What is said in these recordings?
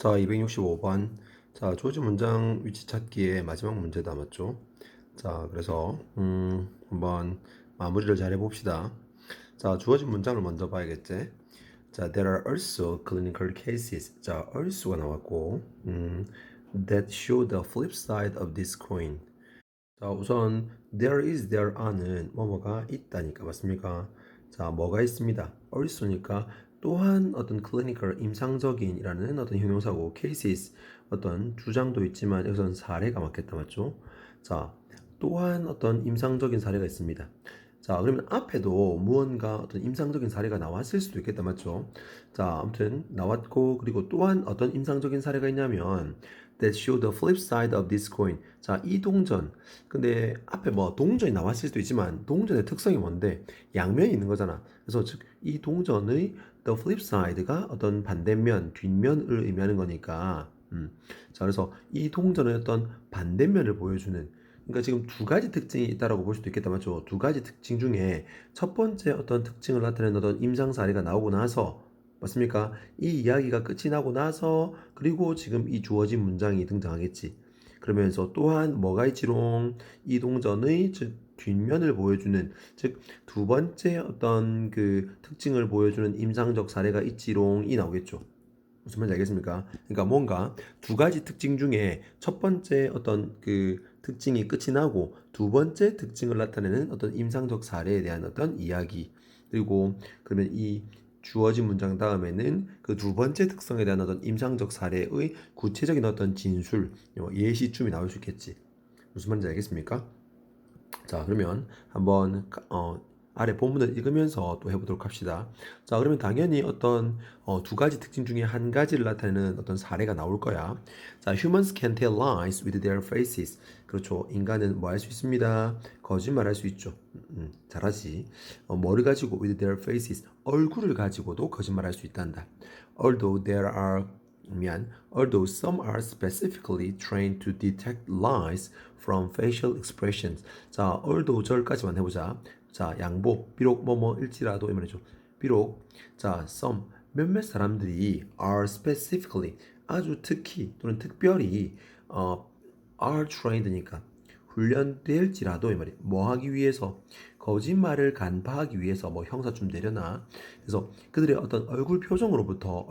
자, 265번. 자, 주어진 문장 위치 찾기의 마지막 문제 남았죠. 자, 그래서 한번 마무리를 잘 해봅시다. 자, 주어진 문장을 먼저 봐야겠지. 자, there are also clinical cases. 자, also가 나왔고, that show the flip side of this coin. 자, 우선 there are는 뭐뭐가 있다니까 맞습니까? 자, 뭐가 있습니다. also니까 또한 어떤 clinical 임상적인이라는 어떤 형용사고 cases 어떤 주장도 있지만 여기서는 사례가 맞겠다 맞죠? 자, 또한 어떤 임상적인 사례가 있습니다. 자, 그러면 앞에도 무언가 어떤 임상적인 사례가 나왔을 수도 있겠다 맞죠? 자, 아무튼 나왔고 그리고 또한 어떤 임상적인 사례가 있냐면 that show the flip side of this coin. 자, 이 동전. 근데 앞에 뭐 동전이 나왔을 수도 있지만 동전의 특성이 뭔데 양면이 있는 거잖아. 그래서 즉 이 동전의 the flip side가 어떤 반대면, 뒷면을 의미하는 거니까. 자, 그래서 이 동전의 어떤 반대면을 보여주는 그러니까 지금 두 가지 특징이 있다라고 볼 수도 있겠다 맞죠? 두 가지 특징 중에 첫 번째 어떤 특징을 나타내는 어떤 임상 사례가 나오고 나서 맞습니까? 이 이야기가 끝이 나고 나서 그리고 지금 이 주어진 문장이 등장하겠지. 그러면서 또한 뭐가 있지롱? 이 동전의 즉 뒷면을 보여주는 즉 두 번째 어떤 그 특징을 보여주는 임상적 사례가 있지롱이 나오겠죠. 무슨 말인지 알겠습니까? 그러니까 뭔가 두 가지 특징 중에 첫 번째 어떤 그 특징이 끝이 나고 두 번째 특징을 나타내는 어떤 임상적 사례에 대한 어떤 이야기 그리고 그러면 이 주어진 문장 다음에는 그 두 번째 특성에 대한 어떤 임상적 사례의 구체적인 어떤 진술, 예시춤이 나올 수 있겠지. 무슨 말인지 알겠습니까? 자, 그러면 한번 아래 본문을 읽으면서 또 해보도록 합시다. 자, 그러면 당연히 어떤 두 가지 특징 중에 한 가지를 나타내는 어떤 사례가 나올 거야. 자, humans can tell lies with their faces. 그렇죠. 인간은 뭐 할 수 있습니다. 거짓말 할 수 있죠. 잘하지. 뭐를 가지고 with their faces. 얼굴을 가지고도 거짓말 할 수 있단다. Although some are specifically trained to detect lies from facial expressions. 자, although 절까지만 해보자. 자, 양보, 비록 뭐뭐일지라도 이 말이죠. 비록 자, some 몇몇 사람들이 are specifically 아주 특히 또는 특별히 are trained니까 훈련될지라도 이 말이 뭐 하기 위해서 거짓말을 간파하기 위해서 뭐 형사 좀 내려나 그래서 그들의 어떤 얼굴 표정으로부터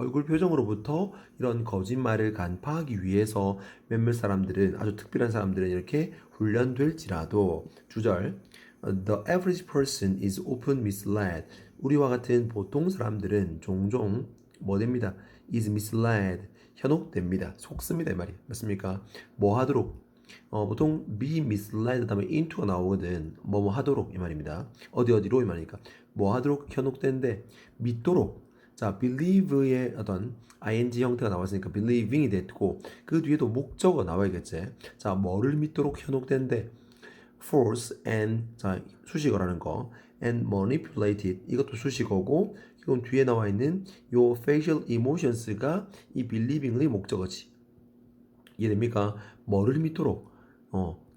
이런 거짓말을 간파하기 위해서 몇몇 사람들은 아주 특별한 사람들은 이렇게 훈련될지라도 주절 The average person is often misled. 우리와 같은 보통 사람들은 종종 뭐 됩니다. is misled. 현혹됩니다. 속습니다. 이 말이 맞습니까? 뭐 하도록 보통 be misled 다음에 into가 나오거든. 뭐뭐 하도록 이 말입니다. 어디로 이 말이니까 뭐 하도록 현혹된데 믿도록 자 believe의 어떤 ing 형태가 나왔으니까 believing이 됐고 그 뒤에도 목적어 나와야겠지. 자 뭐를 믿도록 현혹된데 force and 자 수식어라는 거 and manipulated 이것도 수식어고 지금 뒤에 나와 있는 요 facial emotions가 이 believing의 목적어지. 이해됩니까? 뭐를 믿도록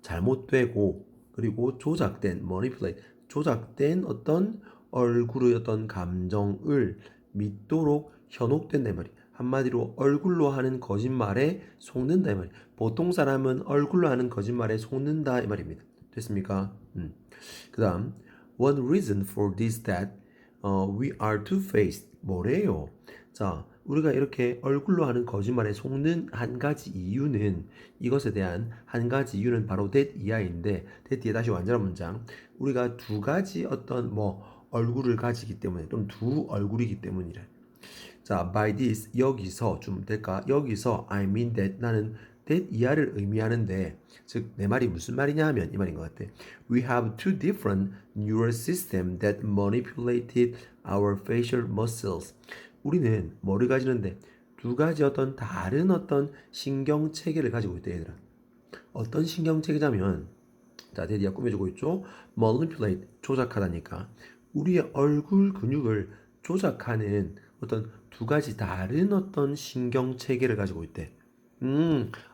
잘못되고 그리고 조작된 manipulate 조작된 어떤 얼굴의 어떤 감정을 믿도록 현혹된다 이 말이. 한마디로 얼굴로 하는 거짓말에 속는다 이 말이. 보통 사람은 얼굴로 하는 거짓말에 속는다 이 말입니다. 됐습니까? 그다음 one reason for this that we are two-faced 뭐래요? 자, 우리가 이렇게 얼굴로 하는 거짓말에 속는 한 가지 이유는 이것에 대한 한 가지 이유는 바로 that 이하인데 that 뒤에 다시 완전한 문장 우리가 두 가지 어떤 뭐 얼굴을 가지기 때문에 좀 두 얼굴이기 때문이래. 자, by this 여기서 좀 될까? 여기서 I mean that 나는 that 이하를 의미하는데 즉 내 말이 무슨 말이냐 하면 이 말인 것 같아. We have two different neural systems that manipulated our facial muscles. 우리는 뭐를 가지는데 두 가지 어떤 다른 어떤 신경 체계를 가지고 있다 얘들아. 어떤 신경 체계자면 자, 데디가 꾸며주고 있죠. manipulate 조작하다니까 우리의 얼굴 근육을 조작하는 어떤 두 가지 다른 어떤 신경 체계를 가지고 있대.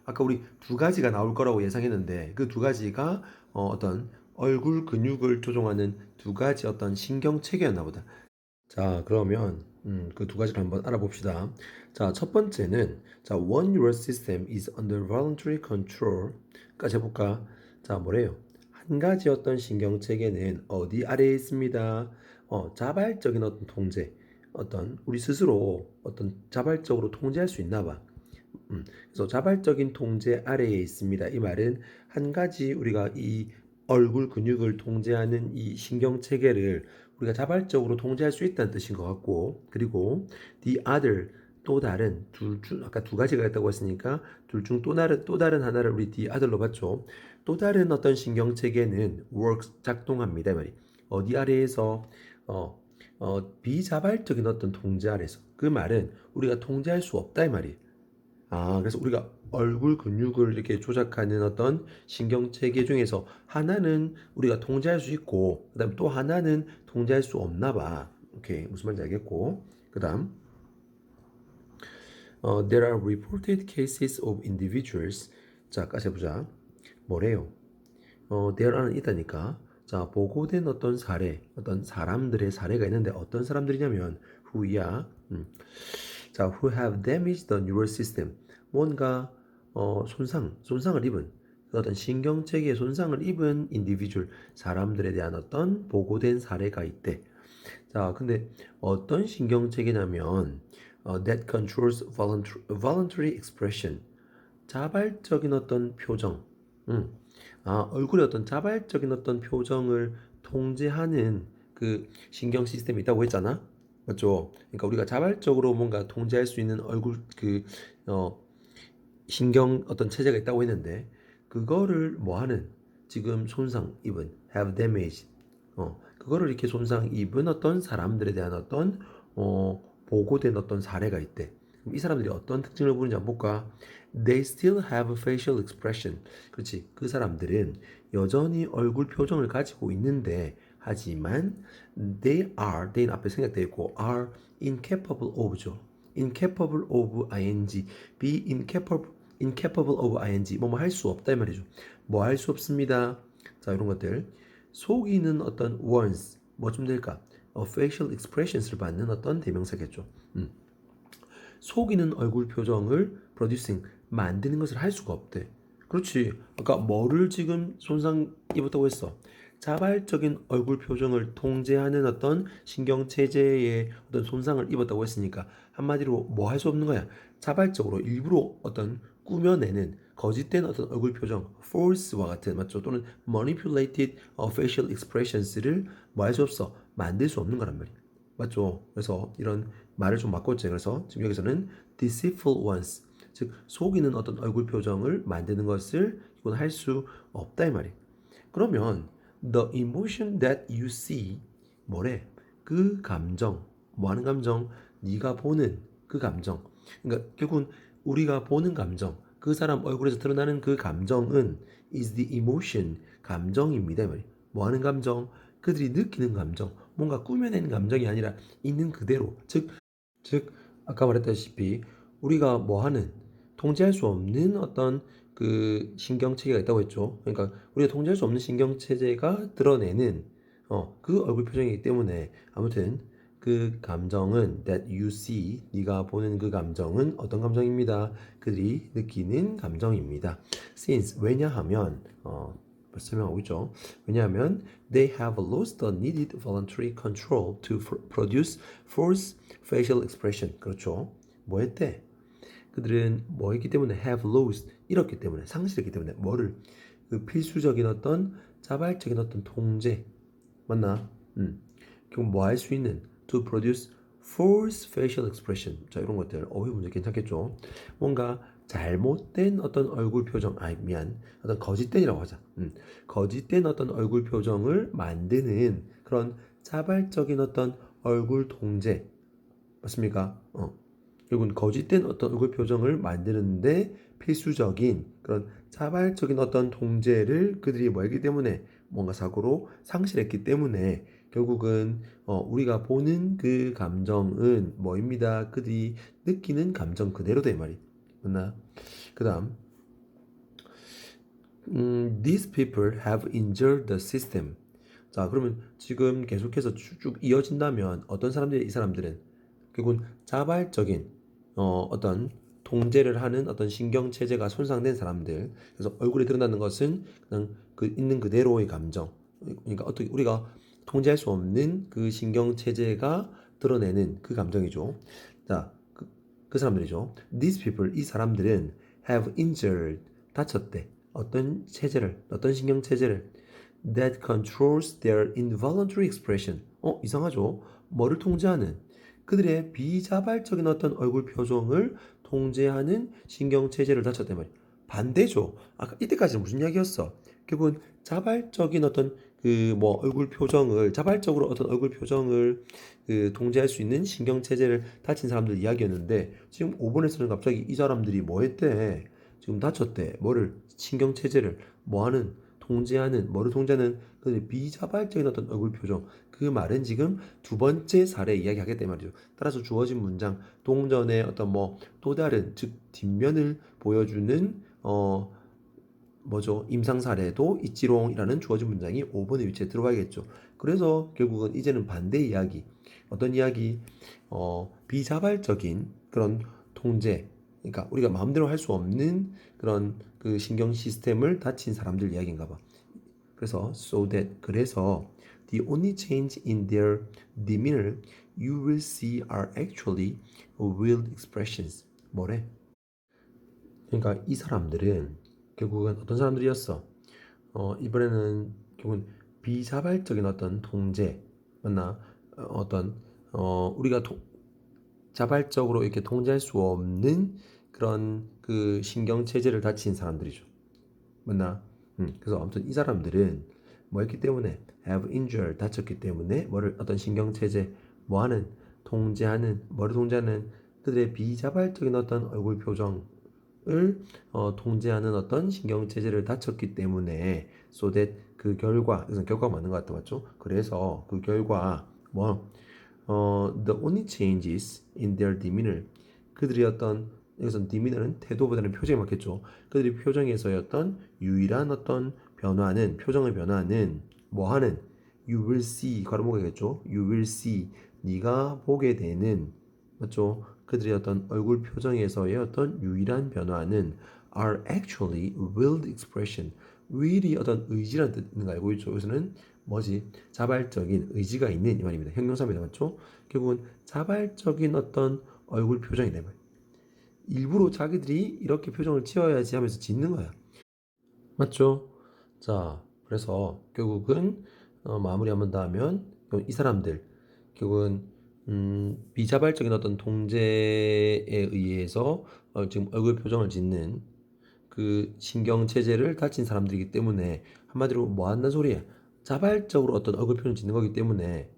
아까 우리 두 가지가 나올 거라고 예상했는데 그 두 가지가 어떤 얼굴 근육을 조종하는 두 가지 어떤 신경 체계였나 보다. 자, 그러면 그 두 가지를 한번 알아봅시다. 자, 첫 번째는 자, when your system is under voluntary control까지 해볼까? 자, 뭐래요? 한 가지 어떤 신경 체계는 어디 아래에 있습니다. 자발적인 어떤 통제, 어떤 우리 스스로 어떤 자발적으로 통제할 수 있나 봐. 그래서 자발적인 통제 아래에 있습니다. 이 말은 한 가지 우리가 이 얼굴 근육을 통제하는 이 신경 체계를 우리가 자발적으로 통제할 수 있다는 뜻인 것 같고, 그리고 the other 또 다른 아까 두 가지가 있다고 했으니까 둘 중 또 다른 하나를 우리 the other로 봤죠. 또 다른 어떤 신경 체계는 works 작동합니다. 이 말이 어디 아래에서 비자발적인 어떤 통제 아래에서 그 말은 우리가 통제할 수 없다 이 말이. 그래서 우리가 얼굴 근육을 이렇게 조작하는 어떤 신경체계 중에서 하나는 우리가 통제할 수 있고, 그다음 또 하나는 통제할 수 없나 봐. 오케이, 무슨 말인지 알겠고. 그다음, there are reported cases of individuals. 자, 까지 해보자. 뭐래요? there are는 있다니까. 자, 보고된 어떤 사례, 어떤 사람들의 사례가 있는데 어떤 사람들이냐면 who야. 자, who have damaged the neural system. 뭔가 손상을 입은 어떤 신경체계에 손상을 입은 individual 사람들에 대한 어떤 보고된 사례가 있대. 자, 근데 어떤 신경체계냐면 that controls voluntary expression. 자발적인 어떤 표정. 음. 얼굴의 어떤 자발적인 어떤 표정을 통제하는 그 신경 시스템이 있다고 했잖아. 맞죠? 그러니까 우리가 자발적으로 뭔가 통제할 수 있는 얼굴 신경 어떤 체제가 있다고 했는데 그거를 뭐 하는 지금 손상 입은 have damage 그거를 이렇게 손상 입은 어떤 사람들에 대한 어떤 보고된 어떤 사례가 있대. 그럼 이 사람들이 어떤 특징을 보이는지 한번 볼까? They still have facial expression. 그렇지. 그 사람들은 여전히 얼굴 표정을 가지고 있는데 하지만 they는 앞에 생략되어 있고 are incapable of죠. incapable of ing, be incapable of ing, 뭐뭐 할 수 없다 이 말이죠. 뭐 할 수 없습니다. 자, 이런 것들 속이는 어떤 once 뭐좀 될까? facial expressions를 받는 어떤 대명사겠죠. 속이는 얼굴 표정을 producing 만드는 것을 할 수가 없대. 그렇지. 아까 뭐를 지금 손상 입었다고 했어. 자발적인 얼굴 표정을 통제하는 어떤 신경 체제에 어떤 손상을 입었다고 했으니까 한마디로 뭐 할 수 없는 거야. 자발적으로 일부러 어떤 꾸며내는 거짓된 어떤 얼굴 표정, false와 같은 맞죠? 또는 manipulated facial expressions를 뭐 할 수 없어. 만들 수 없는 거란 말이야. 맞죠? 그래서 이런 말을 좀 바꿨죠. 그래서 지금 여기서는 deceitful ones, 즉 속이는 어떤 얼굴 표정을 만드는 것을 이건 할 수 없다 이 말이에요. 그러면 the emotion that you see 뭐래? 그 감정, 뭐 하는 감정? 네가 보는 그 감정. 그러니까 결국은 우리가 보는 감정, 그 사람 얼굴에서 드러나는 그 감정은 is the emotion, 감정입니다 이 말이에요. 뭐 하는 감정? 그들이 느끼는 감정, 뭔가 꾸며낸 감정이 아니라 있는 그대로, 즉 아까 말했다시피 우리가 뭐 하는 통제할 수 없는 어떤 그 신경체계가 있다고 했죠. 그러니까 우리가 통제할 수 없는 신경체제가 드러내는 그 얼굴 표정이기 때문에 아무튼 그 감정은 that you see, 네가 보는 그 감정은 어떤 감정입니다. 그들이 느끼는 감정입니다. Since 왜냐하면 설명하고 있죠. 왜냐하면 they have lost the needed voluntary control to produce false facial expression. 그렇죠. 뭐 했대? 그들은 뭐 했기 때문에 have lost 잃었기 때문에 상실했기 때문에 뭐를 그 필수적인 어떤 자발적인 어떤 통제 맞나? 그럼 뭐 할 수 있는 to produce false facial expression. 자, 이런 것들 어휘 문제 괜찮겠죠? 뭔가 잘못된 어떤 얼굴 표정, 미안, 어떤 거짓된이라고 하자. 거짓된 어떤 얼굴 표정을 만드는 그런 자발적인 어떤 얼굴 통제 맞습니까? 결국은 거짓된 어떤 얼굴 표정을 만드는데 필수적인 그런 자발적인 어떤 통제를 그들이 뭐 했기 때문에 뭔가 사고로 상실했기 때문에 결국은 우리가 보는 그 감정은 뭐입니다. 그들이 느끼는 감정 그대로다 이 말이 맞나? 그 다음 these people have injured the system. 자, 그러면 지금 계속해서 쭉 이어진다면 어떤 사람들이 이 사람들은 결국은 자발적인 어떤 통제를 하는 어떤 신경 체제가 손상된 사람들. 그래서 얼굴에 드러나는 것은 그냥 그 있는 그대로의 감정. 그러니까 어떻게 우리가 통제할 수 없는 그 신경 체제가 드러내는 그 감정이죠. 자, 그 사람들이죠. These people, 이 사람들은 have injured, 다쳤대. 어떤 체제를, 어떤 신경 체제를 that controls their involuntary expression. 이상하죠? 뭐를 통제하는? 그들의 비자발적인 어떤 얼굴 표정을 통제하는 신경 체제를 다쳤단 말이에요. 반대죠. 아까 이때까지는 무슨 이야기였어? 결국은 자발적인 어떤 그 뭐 얼굴 표정을 자발적으로 어떤 얼굴 표정을 그 통제할 수 있는 신경 체제를 다친 사람들 이야기였는데 지금 5번에서는 갑자기 이 사람들이 뭐 했대? 지금 다쳤대. 뭐를? 신경 체제를 뭐 하는? 통제하는 뭐를 통제하는 그 비자발적인 어떤 얼굴 표정 그 말은 지금 두 번째 사례 이야기하겠다 말이죠. 따라서 주어진 문장 동전의 어떤 뭐 또 다른 즉 뒷면을 보여주는 뭐죠? 임상 사례도 있지롱이라는 주어진 문장이 5번의 위치에 들어가겠죠. 그래서 결국은 이제는 반대 이야기 어떤 이야기 비자발적인 그런 통제 그러니까 우리가 마음대로 할 수 없는 그런 그 신경 시스템을 다친 사람들 이야기인가 봐. 그래서 so that 그래서 the only change in their demeanor you will see are actually will expressions. 뭐래? 그러니까 이 사람들은 결국은 어떤 사람들이었어? 이번에는 결국은 비자발적인 어떤 통제 맞나? 어떤 우리가 자발적으로 이렇게 통제할 수 없는 그런 그 신경 체제를 다친 사람들이죠. 맞나? 그래서 아무튼 이 사람들은 뭐 했기 때문에 have injured 다쳤기 때문에 뭐를 어떤 신경 체제 뭐 하는 통제하는 뭐를 통제하는 그들의 비자발적인 어떤 얼굴 표정을 통제하는 어떤 신경 체제를 다쳤기 때문에 so that 그 결과 그래서 결과가 맞는 것 같다 맞죠? 그래서 그 결과 뭐 the only changes in their demeanor 그들이 어떤 여기서 demeanor는 태도보다는 표정이 맞겠죠. 그들이 표정에서의 어떤 유일한 어떤 변화는 표정의 변화는 뭐 하는 you will see 가로목이겠죠. you will see 네가 보게 되는 맞죠. 그들의 어떤 얼굴 표정에서의 어떤 유일한 변화는 are actually willed expression will이 어떤 의지라는 뜻인 거 알고 있죠. 여기서는 뭐지? 자발적인 의지가 있는 이 말입니다. 형용사입니다. 맞죠? 결국은 자발적인 어떤 얼굴 표정이네 말. 일부러 자기들이 이렇게 표정을 지어야지 하면서 짓는 거야. 맞죠? 자, 그래서 결국은 마무리 한번 더 하면 이 사람들 결국은 비자발적인 어떤 통제에 의해서 지금 얼굴 표정을 짓는 그 신경 체제를 다친 사람들이기 때문에 한마디로 뭐 한다는 소리야? 자발적으로 어떤 얼굴 표정을 짓는 거기 때문에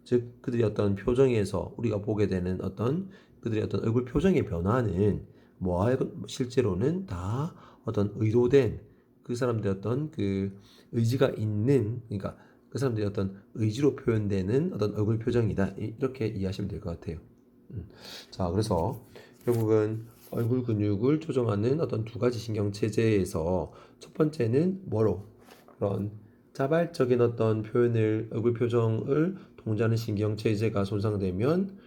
즉 그들이 어떤 표정에서 우리가 보게 되는 어떤 그들의 어떤 얼굴 표정의 변화는 뭐 실제로는 다 어떤 의도된 그 사람들의 어떤 그 의지가 있는 그러니까 그 사람들의 어떤 의지로 표현되는 어떤 얼굴 표정이다 이렇게 이해하시면 될 것 같아요. 자 그래서 결국은 얼굴 근육을 조정하는 어떤 두 가지 신경 체제에서 첫 번째는 뭐로 그런 자발적인 어떤 표현을 얼굴 표정을 통제하는 신경 체제가 손상되면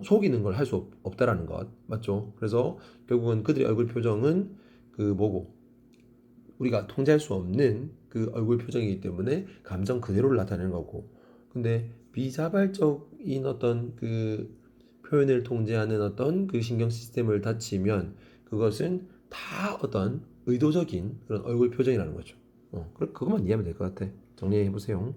속이는 걸 할 수 없다라는 것 맞죠? 그래서 결국은 그들의 얼굴 표정은 그 뭐고 우리가 통제할 수 없는 그 얼굴 표정이기 때문에 감정 그대로를 나타내는 거고 근데 비자발적인 어떤 그 표현을 통제하는 어떤 그 신경 시스템을 다치면 그것은 다 어떤 의도적인 그런 얼굴 표정이라는 거죠. 그것만 이해하면 될 것 같아. 정리해 보세요.